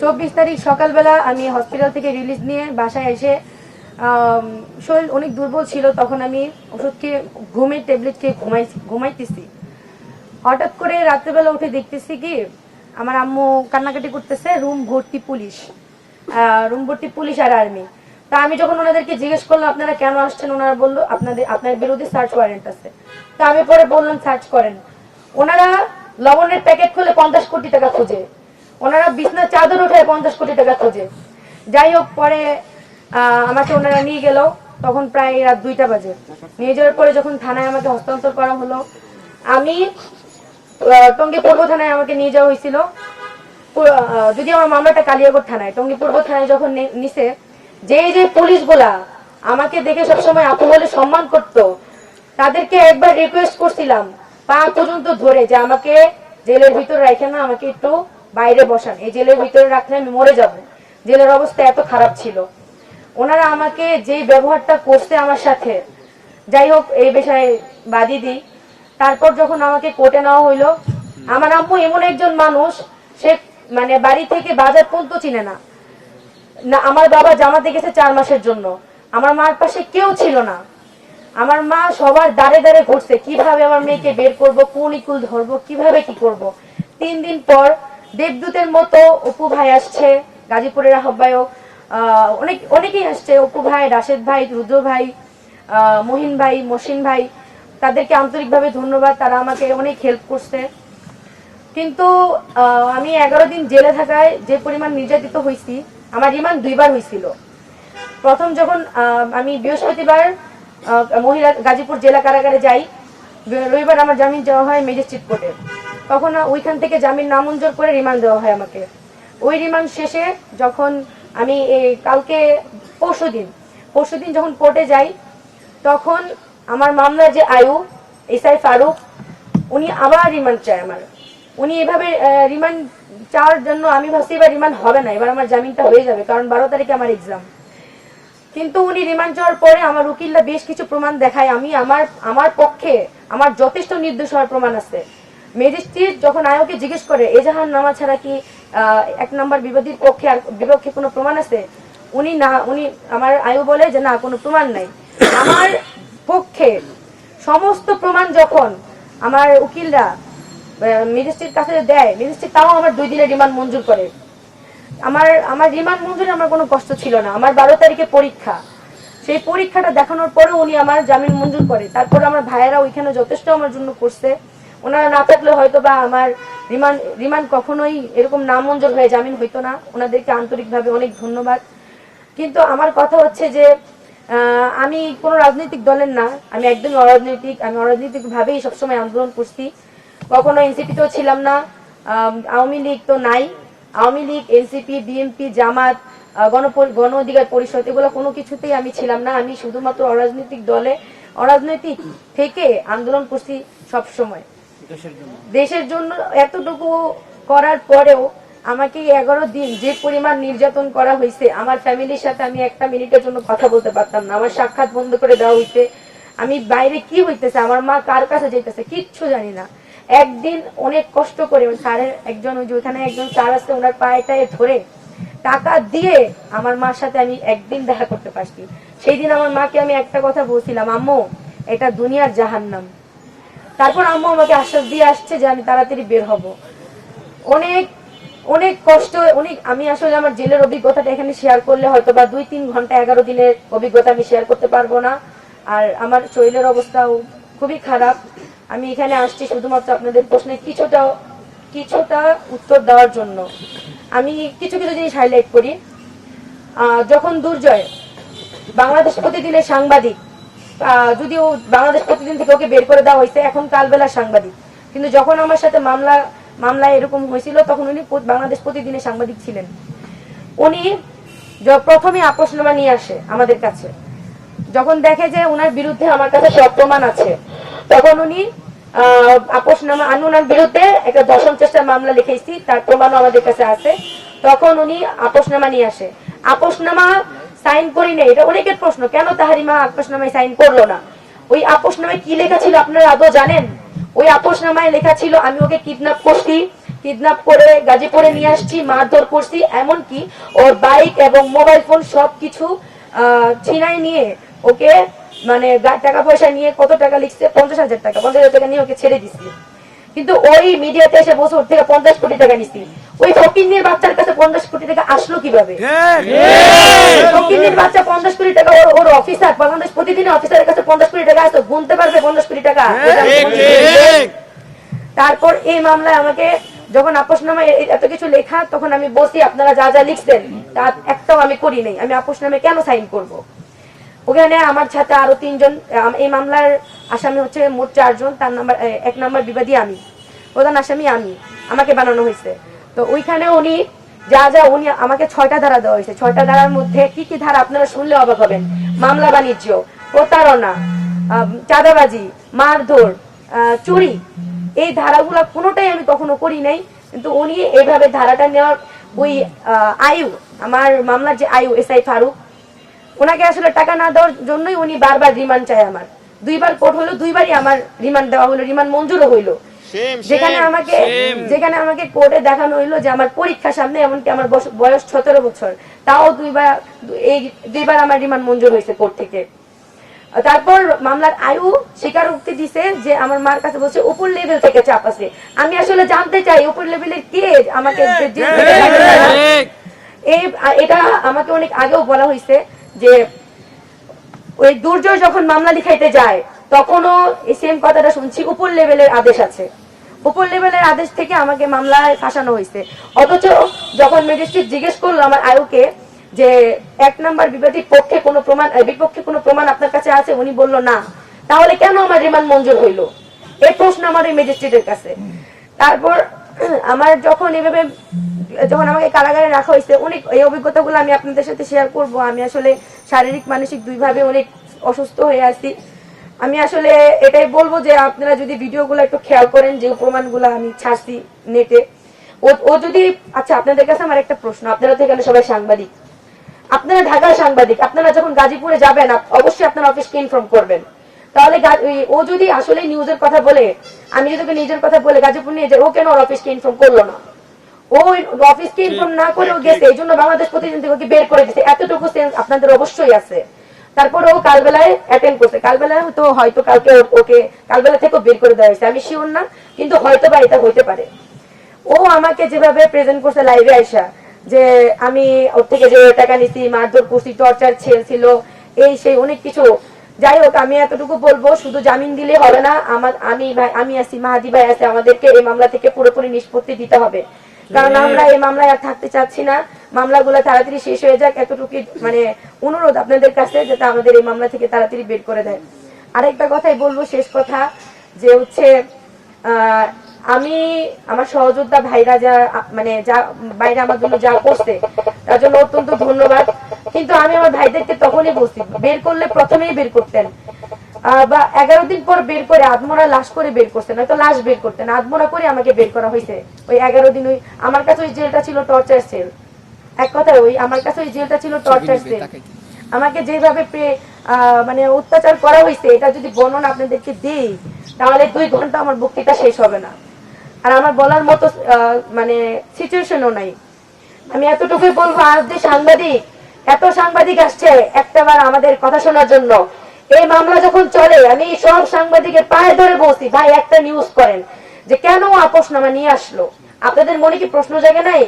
24 তারিখ সকালবেলা আমি হসপিটাল থেকে রিলিজ নিয়ে বাসায় এসে শরীর অনেক দুর্বল ছিল, তখন আমি ওষুধ খেয়ে ঘুমের ট্যাবলেট খেয়ে ঘুমাইতেছি। হঠাৎ করে রাত্রেবেলা উঠে দেখতেছি কি আমার আম্মু কান্নাকাটি করতেছে, রুম ভর্তি পুলিশ আর আর্মি। তা আমি যখন ওনাদেরকে জিজ্ঞেস করলাম আপনারা কেন আসছেন, ওনারা বললো আপনার বিরুদ্ধে সার্চ ওয়ারেন্ট আছে। তা আমি পরে বললাম সার্চ করেন। ওনারা লবণের প্যাকেট খুলে 50 কোটি টাকা খুঁজে, ওনারা বিছনার চাদর উঠে 50 কোটি টাকা খুঁজে। যাই হোক, পরে আমাকে ওনারা নিয়ে গেল, তখন প্রায় রাত 2টা বাজে। নিয়ে যাওয়ার পরে যখন থানায় আমাকে হস্তান্তর করা হলো, আমি টঙ্গী পূর্ব থানায় আমাকে নিয়ে যাওয়া হয়েছিল। যদি আমার মামলাটা কালিয়াকৈর থানায়, টঙ্গী পূর্ব থানায় যখন নিছে, যে পুলিশগুলা আমাকে দেখে সবসময় আপু বলে সম্মান করতো, তাদেরকে একবার রিকোয়েস্ট করছিলাম পা পর্যন্ত ধরে যে আমাকে জেলের ভিতরে রাখেন না, আমাকে একটু বাইরে বসান, এই জেলের ভিতরে রাখলে আমি মরে যাব। জেলের অবস্থা এত খারাপ ছিল। ওনারা আমাকে যে ব্যবহারটা করছে আমার সাথে, যাই হোক এই বিষয়ে বাদই দিই। তারপর যখন আমাকে কোর্টে নেওয়া হইলো, আমার আম্মু এমন একজন মানুষ, সে মানে বাড়ি থেকে বাজার পর্যন্ত চিনে না। আমার বাবা জামাতে গেছে 4 মাসের জন্য, আমার মার পাশে কেউ ছিল না। আমার মা সবার দাঁড়ে দাঁড়ে ঘুরছে কিভাবে আমার মেয়েকে বের করব, কোন ইকুল ধরবো, কিভাবে কি করব। 3 দিন পর দেবদূতের মতো অপু ভাই আসছে, গাজীপুরের আহ্বায়ক, অনেকেই আসছে, অপু ভাই, রাশেদ ভাই, রুদ্র ভাই, মহিন ভাই, মসিন ভাই, তাদেরকে আন্তরিকভাবে ধন্যবাদ, তারা আমাকে অনেক হেল্প করছে। কিন্তু আমি 11 দিন জেলে থাকায় যে পরিমাণ নির্যাতিত হয়েছি, আমার রিমান্ড 2বার হয়েছিল। প্রথম যখন আমি বৃহস্পতিবার মহিলা গাজীপুর জেলা কারাগারে যাই, রবিবার আমার জামিন দেওয়া হয় ম্যাজিস্ট্রেট কোর্টে, তখন ওইখান থেকে জামিন নামঞ্জুর করে রিমান্ড দেওয়া হয় আমাকে। ওই রিমান্ড শেষে যখন আমি কালকে পরশুদিন যখন কোর্টে যাই, তখন আমার মামলার যে আয়ু এসআই ফারুক, উনি আবার রিমান্ড চায় আমার। উনি এভাবে রিমান্ড চাওয়ার জন্য আমি ভাবছি এবার রিমান্ড হবে না, এবার আমার জামিনটা হয়ে যাবে, কারণ 12 তারিখে আমার এক্সাম। কিন্তু উনি রিমান্ড চাওয়ার পরে আমার উকিলরা বেশ কিছু প্রমাণ দেখায়, আমি আমার পক্ষে আমার যথেষ্ট নির্দোষ হওয়ার প্রমাণ আছে। ম্যাজিস্ট্রেট যখন আয়োকে জিজ্ঞেস করে এজাহার নামা ছাড়া কি 1 নম্বর বিবাদীর পক্ষে আর বিপক্ষে কোনো প্রমাণ আছে, উনি আমার আয়ু বলে যে না, কোনো প্রমাণ নাই। আমার পক্ষে সমস্ত প্রমাণ যখন আমার উকিলরা ম্যাজিস্ট্রেট কাছে দেয়, ম্যাজিস্ট্রেট তাও আমার 2 দিনের রিমান্ড মঞ্জুর করে। আমার রিমান্ড মঞ্জুরে আমার কোনো কষ্ট ছিল না। আমার 12 তারিখে পরীক্ষা, সেই পরীক্ষাটা দেখানোর পরে উনি আমার জামিন মঞ্জুর করে। তারপর আমার ভাইয়েরা ওইখানে যথেষ্ট আমার জন্য করছে, ওনারা না থাকলে হয়তো বা আমার রিমান্ড কখনোই এরকম না মঞ্জুর হয়ে জামিন হইতো না। ওনাদেরকে আন্তরিকভাবে অনেক ধন্যবাদ। কিন্তু আমার কথা হচ্ছে যে আমি কোনো রাজনৈতিক দলের না, আমি একদমই অরাজনৈতিক। আমি অরাজনৈতিক ভাবেই সবসময় আন্দোলন করছি, কখনো এনসিপিতেও ছিলাম না, আওয়ামী লীগ তো নাই। আওয়ামী লীগ, এনসিপি, বিএনপি, জামাত, গণ অধিকার পরিষদ, এগুলো কোনো কিছুতেই আমি ছিলাম না। আমি শুধুমাত্র অরাজনৈতিক থেকে আন্দোলন করছি সব সময় দেশের জন্য। এতটুকু করার পরেও আমাকে 11 দিন যে পরিমাণ নির্যাতন করা হয়েছে, আমার ফ্যামিলির সাথে আমি 1 মিনিটের জন্য কথা বলতে পারতাম না, আমার সাক্ষাৎ বন্ধ করে দেওয়া হইতে। আমি বাইরে কি হইতেছে, আমার মা কার কাছে যাইতেছে কিচ্ছু জানি না। একদিন অনেক কষ্ট করে স্যারের একজন, ওই যে ওখানে একজন স্যার আছে, ওনার পায়েটায় ধরে টাকা দিয়ে আমার মার সাথে আমি একদিন দেখা করতে পারছি। সেই দিন আমার মাকে আমি একটা কথা বলছিলাম, আম্মু এটা দুনিয়ার জাহান্নাম। তারপর আম্মু আমাকে আশ্বাস দিয়ে আসছে যে আমি তাড়াতাড়ি বের হব। অনেক অনেক কষ্ট, আমি আসলে আমার জেলের অভিজ্ঞতাটা এখানে শেয়ার করলে হয়তো বা 2-3 ঘন্টা 11 দিনের অভিজ্ঞতা আমি শেয়ার করতে পারবো না। আর আমার শরীরের অবস্থাও খুবই খারাপ। আমি এখানে আসছি শুধুমাত্র আপনাদের প্রশ্নের কিছুটা উত্তর দেওয়ার জন্য। আমি কিছু জিনিস হাইলাইট করি। যখন দুর্জয় বাংলাদেশ প্রতিদিনের সাংবাদিক, যদিও বাংলাদেশ প্রতিদিন থেকে ওকে বের করে দেওয়া হয়েছে, এখন কালবেলা সাংবাদিক, কিন্তু যখন আমার সাথে মামলায় এরকম হয়েছিল তখন উনি বাংলাদেশ প্রতিদিনের সাংবাদিক ছিলেন। উনি প্রথমে আপোষনামা নিয়ে আসে আমাদের কাছে, যখন দেখে যে ওনার বিরুদ্ধে আমার কাছে সব প্রমাণ আছে, তখন উনি আপোষনামা, আমি ওনার বিরুদ্ধে একটা ধর্ষণ চেষ্টার মামলা লিখেছি, তার প্রমাণও আমাদের কাছে আছে। তখন উনি আপোষনামা নিয়ে আসে। আপোষনামা সাইন করি না, এটা অনেকের প্রশ্ন, কেন তাহারিমা আপোষনামায় সাইন করলো না? ওই আপোষনামায় কি লেখা ছিল আপনারা আদৌ জানেন? ওই আপোষনামায় লেখা ছিল আমি ওকে কিডন্যাপ করছি, কিডন্যাপ করে গাজীপুরে নিয়ে আসছি, মারধর করছি, এমনকি ওর বাইক এবং মোবাইল ফোন সবকিছু ছিনাই নিয়ে ওকে মানে টাকা পয়সা নিয়ে কত টাকা লিখছে 50,000 টাকা, 50,000 টাকা নিয়ে ওকে ছেড়ে দিছি। কিন্তু ওই মিডিয়াতে এসে বসে ওর থেকে 50 কোটি টাকা নিছি। ওই ফকিন্নির বাচ্চার কাছে 50 কোটি টাকা আসলো কিভাবে? ফকিন্নির বাচ্চা 50 কোটি টাকা, ওর অফিসার বাংলাদেশ প্রতিদিনের অফিসারের কাছে 50 কোটি টাকা আসতো, গুনতে পারবে 50 কোটি টাকা? তারপর এই মামলায় আমাকে যখন আপোষনামায় এত কিছু লেখা, তখন আমি বলছি আপনারা যা যা লিখছেন তার একটাও আমি করি নাই, আমি আপোষনামায় কেন সাইন করব? ওখানে আমার সাথে আরো 3 জন, এই মামলার আসামি হচ্ছে মোট 4 জন। তার নাম্বার 1 নম্বর বিবাদী আমি, প্রধান আসামি আমি, আমাকে বানানো হয়েছে। তো ওইখানে উনি যা যা উনি আমাকে 6টা ধারা দেওয়া হয়েছে। 6টা ধারার মধ্যে কি কি ধারা আপনারা শুনলে অবাক হবেন। মামলা বাণিজ্য, প্রতারণা, চাঁদাবাজি, মারধর, চুরি, এই ধারাগুলো কোনোটাই আমি কখনো করি নাই। কিন্তু উনি এইভাবে ধারাটা নেওয়ার ওই আয়ু, আমার মামলার যে আয়ু এসআই ফারুক, ওনাকে আসলে টাকা না দেওয়ার জন্যই উনি বারবার রিমান্ড চায়। আমার 2বার কোর্ট হইলো, 2বারই আমার রিমান্ড দেওয়া হইলো, রিমান্ড মঞ্জুরও হইলো। যেখানে আমাকে কোর্টে দেখানো হইলো যে আমার পরীক্ষা সামনে, এমনকি আমার বয়স 17 বছর, তাও 2বার আমার রিমান্ড মঞ্জুর হয়েছে কোর্ট থেকে। তারপর মামলার আয়ু স্বীকারোক্তি দিছে যে আমার মার কাছে বলছে উপর লেভেল থেকে চাপ আছে। আমি আসলে জানতে চাই উপর লেভেলের কে আমাকে, এটা আমাকে অনেক আগেও বলা হয়েছে যে ওই দুর্জয় যখন মামলা লিখাইতে যায় তখনও এই সেম কথাটা শুনছি, উপর লেভেলের আদেশ আছে। উপর লেভেলের আদেশ থেকে আমাকে মামলায় ফাঁসানো হয়েছে। অথচ যখন ম্যাজিস্ট্রেট জিজ্ঞেস করলো আমার আয়ুকে যে 1 নম্বর বিবাদীর পক্ষে কোনো প্রমাণ, বিপক্ষে কোনো প্রমাণ আপনার কাছে আছে, উনি বলল না। তাহলে কেন আমার রিমান্ড মঞ্জুর হইলো? এই প্রশ্ন আমার এই ম্যাজিস্ট্রেটের কাছে। তারপর আমার যখন এভাবে যখন আমাকে কারাগারে রাখা হয়েছে, অনেক এই অভিজ্ঞতাগুলো আমি আপনাদের সাথে শেয়ার করব। আমি আসলে শারীরিক মানসিক দুইভাবে অনেক অসুস্থ হয়ে আছি। আমি আসলে এটাই বলবো যে আপনারা যদি ভিডিওগুলো একটু খেয়াল করেন, যে প্রমাণগুলো আমি ছাড়ছি নেটে, ও যদি, আচ্ছা আপনাদের কাছে আমার একটা প্রশ্ন, আপনারা তো এখানে সবাই সাংবাদিক, আপনারা ঢাকার সাংবাদিক, আপনারা যখন গাজীপুরে যাবেন অবশ্যই আপনারা অফিসকে ইনফর্ম করবেন। তাহলে ও যদি আসলে নিউজের কথা বলে, আমি যদি নিজের কথা বলে গাজীপুর নিয়ে যাই, ও কেন ওর অফিসকে ইনফর্ম করলো না? ও অফিসকে ইনফর্ম না করে ও গেছে, এই জন্য বাংলাদেশ প্রতিদিন থেকে ওকে বের করে দিচ্ছে। এতটুকু সেন্স আপনাদের অবশ্যই আছে। তারপর ও কালবেলায় অ্যাটেন্ড করছে, কালবেলায় হয়তো কালকে ওকে কালবেলা থেকে বের করে দেওয়া হয়েছে, আমি শিওর না, কিন্তু হয়তো বা এটা হইতে পারে। ও আমাকে যেভাবে প্রেজেন্ট করছে লাইভে আইসা, যে আমি ওর থেকে যে টাকা নিছি, মারধর করছি, টর্চার ছিল, এই সেই অনেক কিছু। যাই হোক, আমি এতটুকু বলবো, শুধু জামিন দিলে হবে না, আমি আছি, মাহাদি ভাই আছে, আমাদেরকে এই মামলা থেকে পুরোপুরি নিষ্পত্তি দিতে হবে। কারণ আমরা এই মামলায় আর থাকতে চাচ্ছি না, মামলাগুলো তাড়াতাড়ি শেষ হয়ে যাক, এতটুকু মানে অনুরোধ আপনাদের কাছে, যাতে আমাদের এই মামলা থেকে তাড়াতাড়ি বের করে দেয়। আরেকটা কথাই বলবো, শেষ কথা, যে হচ্ছে আমি আমার সহযোদ্ধা ভাইরা যা মানে যা বাইরে আমার জন্য যা করছে তার জন্য অত্যন্ত ধন্যবাদ। কিন্তু আমি আমার ভাইদেরকে তখনই বলছি, বের করলে প্রথমেই বের করতেন, বা 11 দিন পর বের করে আদমরা লাশ করে বের করতেন, হয়তো লাশ বের করতেন, আদমরা করে আমাকে বের করা হয়েছে। ওই 11 দিন ওই আমার কাছে ওই জেলটা ছিল টর্চার সেল। এক কথায় ওই আমার কাছে ওই জেলটা ছিল টর্চার সেল। আমাকে যেভাবে মানে অত্যাচার করা হয়েছে, এটা যদি বর্ণনা আপনাদেরকে দেই তাহলে 2 ঘন্টা আমার বক্তৃতা শেষ হবে না। আর আমার বলার মতো মানে সিচুয়েশনও নাই। আমি এতটুকুই বলবো, আজ যে সাংবাদিক, এত সাংবাদিক আসছে একটাবার আমাদের কথা শোনার জন্য, এই মামলা যখন চলে আমি সব সাংবাদিকের পায়ে ধরে বলছি, ভাই একটা নিউজ করেন যে কেন আপোষনামা নিয়ে আসলো। আপনাদের মনে কি প্রশ্ন জাগে নাই?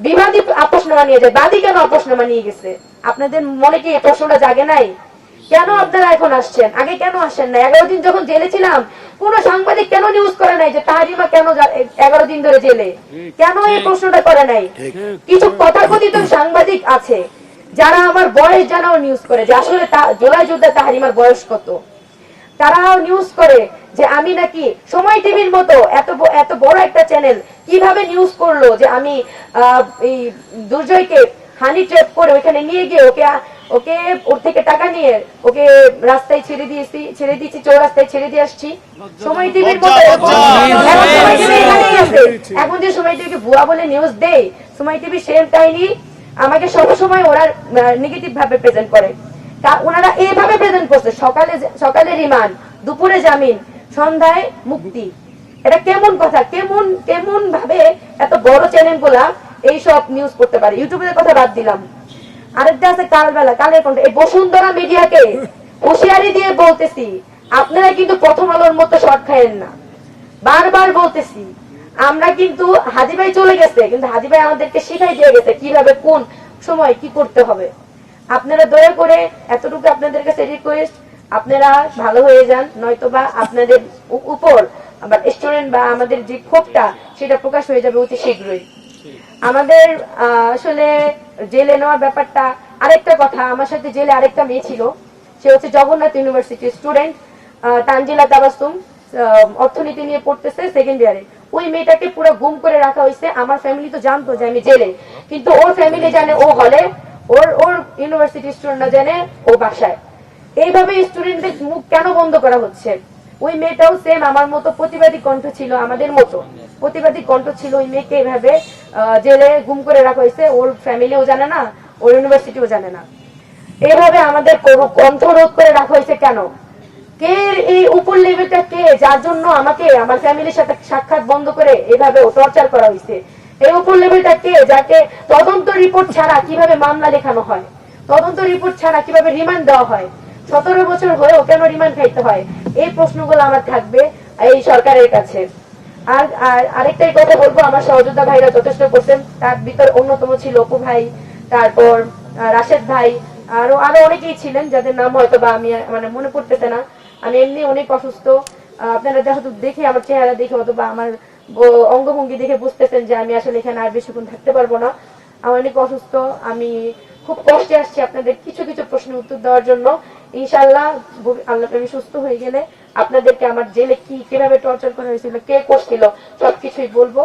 বিবাদী আপোষনামা নিয়ে যায়, বাদী কেন আপোষনামা নিয়ে গেছে? আপনাদের মনে কি এই প্রশ্নটা জাগে নাই? কেন আপনারা এখন আসছেন? আগে কেন আসেন না? 11 দিন যখন জেলে ছিলাম, কোন সাংবাদিক কেন নিউজ করে নাই যে তাহারিমা কেন 11 দিন ধরে জেলে? কেন এই প্রশ্নটা করে নাই? কিছু তথাকথিত সাংবাদিক আছে যারা আমার বয়স জানাও নিউজ করে, যে আসলে জুলাই যোদ্ধা তাহারিমার বয়স কত। তারাও নিউজ করে যে আমি নাকি সময় টিভির মতো এত বড় একটা চ্যানেল কিভাবে নিউজ করলো যে আমি এই দুর্জয়কে হানি ট্র্যাপ করে ওইখানে নিয়ে গিয়ে ওকে ওর থেকে টাকা নিয়ে ওকে রাস্তায় ছেড়ে দিয়েছি, চৌরাস্তায় ছেড়ে দিয়ে আসছি। সময় টিভির মতো এখন যে সময় টিভিকে ভুয়া বলে নিউজ দেয়, সময় টিভি সেম টাইনি আমাকে সবসময় ওরা নেগেটিভ ভাবে প্রেজেন্ট করে। ওনারা এইভাবে প্রেজেন্ট করছে, সকালে রিমান্ড, দুপুরে জামিন, সন্ধ্যায় মুক্তি। এটা কেমন কথা, কেমন কেমন ভাবে এত বড় চ্যানেল গুলা এইসব নিউজ করতে পারে? ইউটিউবের কথা বাদ দিলাম, আরেকটা আছে কালবেলা, কালের কণ্ঠ। এই বসুন্ধরা মিডিয়াকে হুঁশিয়ারি দিয়ে বলতেছি, আপনারা কিন্তু প্রথম আলোর মতো শর্ট খায়েন না। বারবার বলতেছি, আমরা কিন্তু হাজি ভাই চলে গেছে, কিন্তু হাজি ভাই আমাদেরকে শিখাই দিয়ে গেছে কিভাবে কোন সময় কি করতে হবে। আপনারা দয়া করে, এতটুকু আপনাদের কাছে রিকোয়েস্ট, আপনারা ভালো হয়ে যান, নয়তোবা আপনাদের উপর আবার স্টুডেন্ট বা আমাদের যে ক্ষোভটা সেটা প্রকাশ হয়ে যাবে অতি শীঘ্রই। আমাদের আসলে জেলে নেওয়ার ব্যাপারটা, আরেকটা কথা, আমার সাথে জেলে আরেকটা মেয়ে ছিল, সে হচ্ছে জগন্নাথ ইউনিভার্সিটির স্টুডেন্ট, তানজিলা তাবাসসুম, অর্থনীতি নিয়ে পড়তেছে সেকেন্ড ইয়ারে। ওই মেয়েটাকে পুরো গুম করে রাখা হয়েছে। আমার ফ্যামিলি তো জানতো যে আমি জেলে, কিন্তু ওর ফ্যামিলি জানে ও হলে, ওর ওর ইউনিভার্সিটি স্টুডেন্টরা জানে ও বাসায়। এইভাবে স্টুডেন্টদের মুখ কেন বন্ধ করা হচ্ছে? ওই মেয়েটাও সেম আমার মতো প্রতিবাদী কণ্ঠ ছিল, আমাদের মতো প্রতিবাদী কণ্ঠ ছিল। ওই মেয়েকে এভাবে জেলে গুম করে রাখা হয়েছে, ওর ফ্যামিলিও জানে না, ওর ইউনিভার্সিটিও জানে না। এইভাবে আমাদের কণ্ঠ রোধ করে রাখা হয়েছে কেন? কে এই উপর লেভেলটা, কে যার জন্য আমাকে আমার ফ্যামিলির সাথে সাক্ষাৎ বন্ধ করে এভাবে টর্চার করা হয়েছে? এই উপর লেভেলটা কে, যাকে তদন্ত রিপোর্ট ছাড়া কিভাবে মামলা লেখানো হয়, তদন্ত রিপোর্ট ছাড়া কিভাবে রিমান্ড দেওয়া হয়, 17 বছর হয়েও কেন রিমান্ড খাইতে হয়? এই প্রশ্নগুলো আমার থাকবে এই সরকারের কাছে। আর আরেকটাই কথা বলবো, আমার সহযোদ্ধা ভাইরা যথেষ্ট করছেন, তার ভিতর অন্যতম ছিল অপু ভাই, তারপর রাশেদ ভাই, আরো আরো অনেকেই ছিলেন যাদের নাম হয়তো বা আমি মানে মনে পড়তেছে না। আমি এমনি অনেক অসুস্থ, আপনারা যেহেতু দেখে আমার চেহারা দেখে অথবা আমার অঙ্গভঙ্গি দেখে বুঝতেছেন যে আমি আসলে এখানে আর বেশিক্ষণ থাকতে পারবো না। আমি অনেক অসুস্থ, আমি খুব কষ্টে আসছি আপনাদের কিছু কিছু প্রশ্নের উত্তর দেওয়ার জন্য। ইনশাআল্লাহ আল্লাহ আমি সুস্থ হয়ে গেলে আপনাদেরকে আমার জেলে কি কিভাবে টর্চার করা হয়েছিল, কে করছিল, সবকিছুই বলবো।